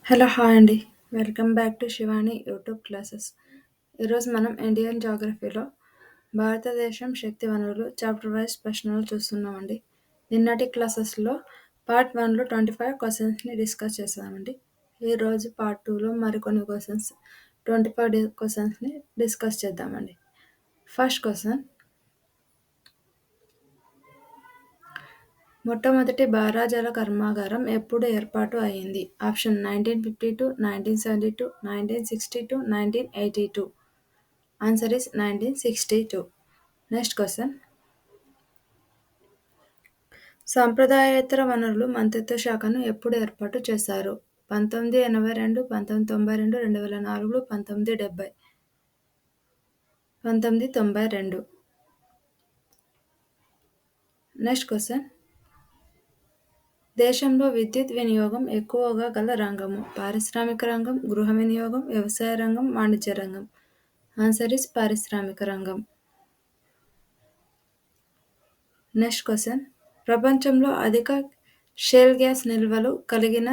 Hello hi అండి. Welcome back to Shivani YouTube classes. ఈరోజు మనం ఇండియన్ జాగ్రఫీలో భారతదేశం శక్తి వనరులు చాప్టర్ వైజ్ ప్రశ్నలు చూస్తున్నామండి. నిన్నటి క్లాసెస్లో పార్ట్ 1లో 25 క్వశ్చన్స్ని డిస్కస్ చేసామండి. ఈరోజు పార్ట్ 2లో మరికొన్ని క్వశ్చన్స్ 25 క్వశ్చన్స్ని డిస్కస్ చేద్దామండి. ఫస్ట్ క్వశ్చన్, మొట్టమొదటి బారాజల కర్మాగారం ఎప్పుడు ఏర్పాటు అయింది? Option 1952, 1972, 1962, 1982. Answer is 1962. Next question, సాంప్రదాయేతర వనరులు మంత్రిత్వ శాఖను ఎప్పుడు ఏర్పాటు చేశారు? 1982, 1992, 2004, 1970. 1992. నెక్స్ట్ క్వశ్చన్, దేశంలో విద్యుత్ వినియోగం ఎక్కువగా గల రంగము? పారిశ్రామిక రంగం, గృహ వినియోగం, వ్యవసాయ రంగం, వాణిజ్య రంగం. ఆన్సర్ ఇస్ పారిశ్రామిక రంగం. నెక్స్ట్ క్వశ్చన్, ప్రపంచంలో అధిక షేల్ గ్యాస్ నిల్వలు కలిగిన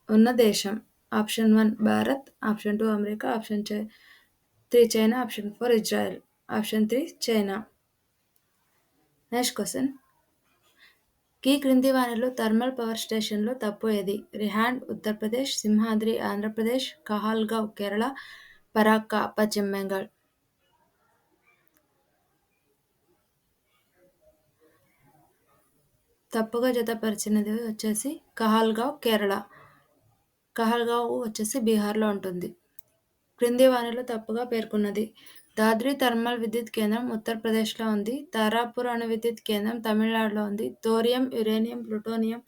ఉన్న దేశం? Option 1 Bharat, option 2 America, option 3 China, option 4 Israel. Option 3 China. Next question, క్రింది వానిలో థర్మల్ పవర్ స్టేషన్లో తప్పు ఏది? రిహాండ్ ఉత్తరప్రదేశ్, సింహాద్రి ఆంధ్రప్రదేశ్, కహాల్గావ్ కేరళ, పరాక్కా పశ్చిమ బెంగాల్. తప్పుగా జతపరిచినది వచ్చేసి కహాల్గావ్ కేరళ. కహాల్గావ్ వచ్చేసి బీహార్లో ఉంటుంది. క్రింది వానిలో తప్పుగా పేర్కొన్నది: దాద్రి థర్మల్ విద్యుత్ కేంద్రం ఉత్తరప్రదేశ్లో ఉంది. తారాపూర్ అణు విద్యుత్ కేంద్రం తమిళనాడులో ఉంది. థోరియం, యురేనియం, ప్లూటోనియం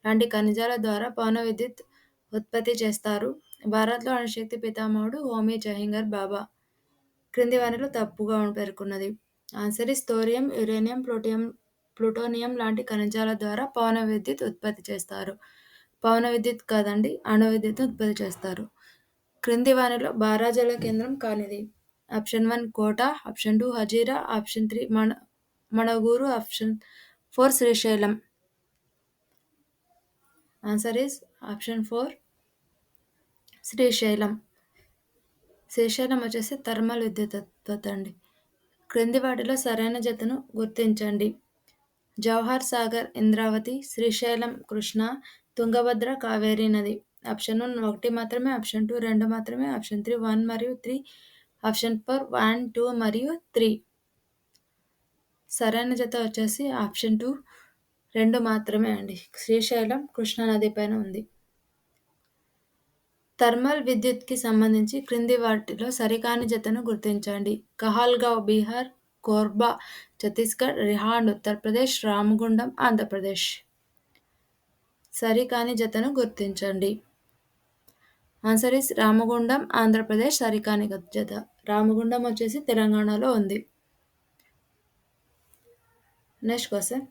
లాంటి ఖనిజాల ద్వారా పవన విద్యుత్ ఉత్పత్తి చేస్తారు. భారత్లో అణుశక్తి పితామహుడు హోమీ జహంగీర్ బాబా. క్రింది వానిలో తప్పుగా పేర్కొన్నది: answer is thorium, uranium, plutonium లాంటి ఖనిజాల ద్వారా పవన విద్యుత్ ఉత్పత్తి చేస్తారు. పవన విద్యుత్ కాదండి, అణు విద్యుత్ ఉత్పత్తి చేస్తారు. క్రింది వానిలో బారాజల కేంద్రం కానిది? Option 1 Kota, option 2 Hazira, option 3 Manuguru, option 4 Srisailam. Answer is option 4 Srisailam. Srisailam వచ్చేసి థర్మల్ విద్యుత్ ఉత్పత్తి అండి. క్రింది వాటిలో సరైన జతను గుర్తించండి. జవహర్ సాగర్ ఇంద్రావతి, శ్రీశైలం కృష్ణా, తుంగభద్ర కావేరీ నది. ఆప్షన్ 1 మాత్రమే, ఆప్షన్ 2 2 మాత్రమే, ఆప్షన్ 3 1 మరియు 3, ఆప్షన్ 4 1, 2 మరియు 3. సరైన జత వచ్చేసి ఆప్షన్ 2 2 మాత్రమే అండి. శ్రీశైలం కృష్ణా నది పైన ఉంది. థర్మల్ విద్యుత్కి సంబంధించి క్రింది వాటిలో సరికాని జతను గుర్తించండి. కహాల్గావ్ బీహార్, కోర్బా ఛత్తీస్గఢ్, రిహాండ్ ఉత్తరప్రదేశ్, రామగుండం ఆంధ్రప్రదేశ్. సరికాని జతను గుర్తించండి. ఆన్సర్ ఇస్ రామగుండం ఆంధ్రప్రదేశ్ సరికాని జత. రామగుండం వచ్చేసి తెలంగాణలో ఉంది. నెక్స్ట్ క్వశ్చన్,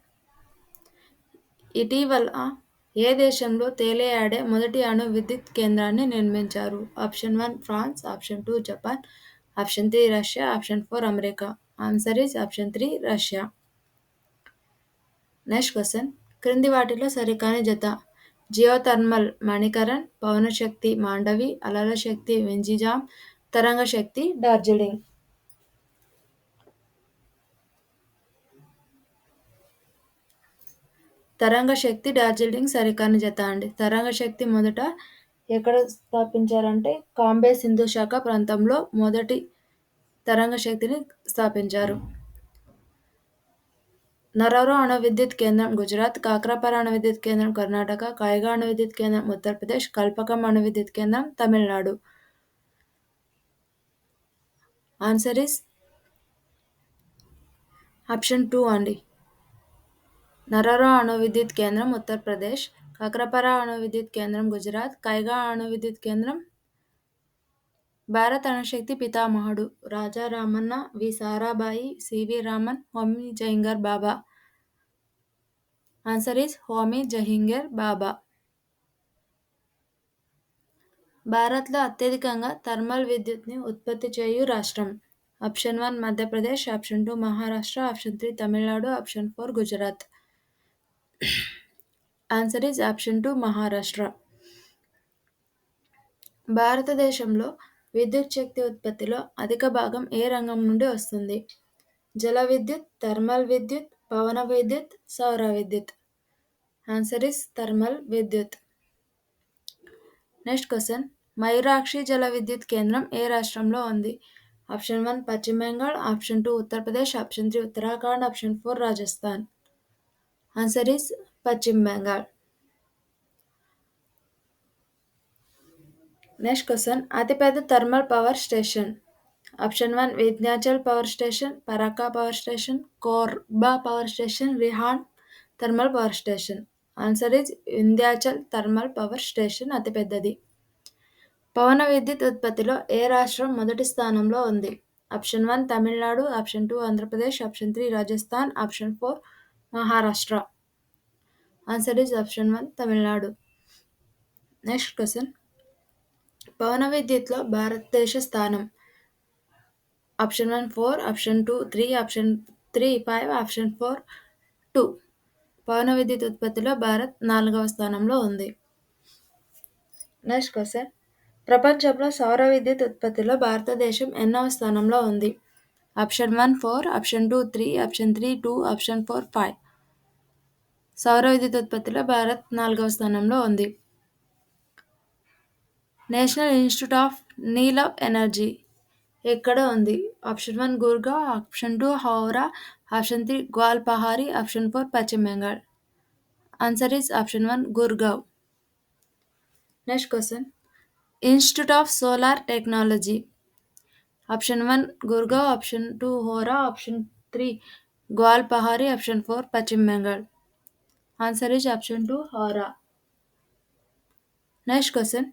ఇటీవల ఏ దేశంలో తేలియాడే మొదటి అణు విద్యుత్ కేంద్రాన్ని నిర్మించారు? Option 1 France, option 2 Japan, option 3 Russia, option 4 America. Answer is option 3 Russia. Next question, క్రింది వాటిలో సరికాని జత: జియోథర్మల్ మణికరణ్, పవనశక్తి మాండవి, అలల శక్తి వెంజిజాం, తరంగ శక్తి డార్జిలింగ్. తరంగ శక్తి డార్జిలింగ్ సరికాని జత అండి. తరంగ శక్తి మొదట ఎక్కడ స్థాపించారంటే కాంబే సింధు శాఖ ప్రాంతంలో మొదటి తరంగ శక్తిని స్థాపించారు. నరౌరా అణు విద్యుత్ కేంద్రం గుజరాత్, కాక్రాపర్ అణు విద్యుత్ కేంద్రం కర్ణాటక, కైగా అణు విద్యుత్ కేంద్రం ఉత్తరప్రదేశ్, కల్పకం అణు విద్యుత్ కేంద్రం తమిళనాడు. ఆన్సర్ ఇస్ ఆప్షన్ 2 అండి. నరౌరా అణు విద్యుత్ కేంద్రం ఉత్తరప్రదేశ్, కాక్రాపర అణు విద్యుత్ కేంద్రం గుజరాత్, కైగా అణు విద్యుత్ కేంద్రం. భారత అణుశక్తి పితామహుడు Raja Ramanna, V Sarabhai, CV Raman, Homi Jahangir Bhabha. Answer is Homi Jahangir Bhabha. భారత్లో అత్యధికంగా థర్మల్ విద్యుత్ని ఉత్పత్తి చేయు రాష్ట్రం? Option 1 Madhya Pradesh, option 2 Maharashtra, option 3 Tamil Nadu, option 4 Gujarat. Answer is option 2 Maharashtra. భారతదేశంలో విద్యుత్ శక్తి ఉత్పత్తిలో అధిక భాగం ఏ రంగం నుండి వస్తుంది? జల విద్యుత్, థర్మల్ విద్యుత్, పవన విద్యుత్, సౌర విద్యుత్. ఆన్సర్ ఇస్ థర్మల్ విద్యుత్. Next question. మయూరాక్షి జల విద్యుత్ కేంద్రం ఏ రాష్ట్రంలో ఉంది? ఆప్షన్ 1 పశ్చిమ Bengal, option 2 Uttar Pradesh, option 3 Uttarakhand, option 4 Rajasthan. Answer is పశ్చిమ బెంగాల్. Next question. అతిపెద్ద thermal power station. Option 1 Vindhyachal power station, Farakka power station, Korba power station, Rihand thermal power station. Answer is Vindhyachal thermal power station అతిపెద్దది. పవన విద్యుత్ ఉత్పత్తిలో ఏ రాష్ట్రం మొదటి స్థానంలో ఉంది? Option 1 Tamil Nadu, option 2 Andhra Pradesh, option 3 Rajasthan, option 4 Maharashtra. Answer is option 1 Tamil Nadu. Next question. పవన విద్యుత్లో భారతదేశ స్థానం. Option 1 4, option 2 3, option 3 5, option 4 2. పవన విద్యుత్ ఉత్పత్తిలో భారత్ 4వ స్థానంలో ఉంది. Next question. ప్రపంచంలో సౌర విద్యుత్ ఉత్పత్తిలో భారతదేశం ఎన్నవ స్థానంలో ఉంది? Option 1 4, option 2 3, option 3 2, option 4 5. సౌర విద్యుత్ ఉత్పత్తిలో భారత్ 4వ స్థానంలో ఉంది. నేషనల్ ఇన్స్టిట్యూట్ ఆఫ్ నీలవ్ ఎనర్జీ ఎక్కడ ఉంది? Option 1 Gurgaon, option 2 Howrah, option 3 Gwalpahari, option 4 పశ్చిమ Bengal. Answer is option 1 Gurgaon. Next question. Institute of solar technology. Option 1 Gurgaon, option 2 Howrah, option 3 Gwalpahari, option 4 పశ్చిమ Bengal. Answer is option 2 Howrah. Next question.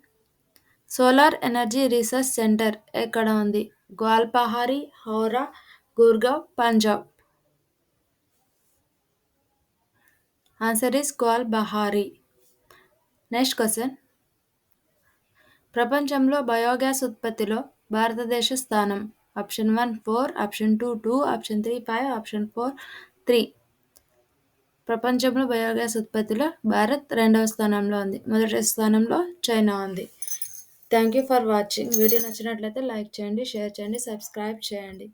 Solar energy research centre ఎక్కడ ఉంది? Gwalpahari, Howrah, Gurgaon, Punjab. Answer is Gwalpahari. Next question. ప్రపంచంలో biogas ఉత్పత్తిలో భారతదేశ స్థానం. Option 1 4, option 2 2, option 3 5, option 4 3. ప్రపంచంలో biogas ఉత్పత్తిలో భారత్ 2వ స్థానంలో ఉంది. మొదటి స్థానంలో చైనా ఉంది. Thank you for watching. Video నచ్చినట్లయితే లైక్ చేయండి, షేర్ చేయండి, సబ్స్క్రైబ్ చేయండి.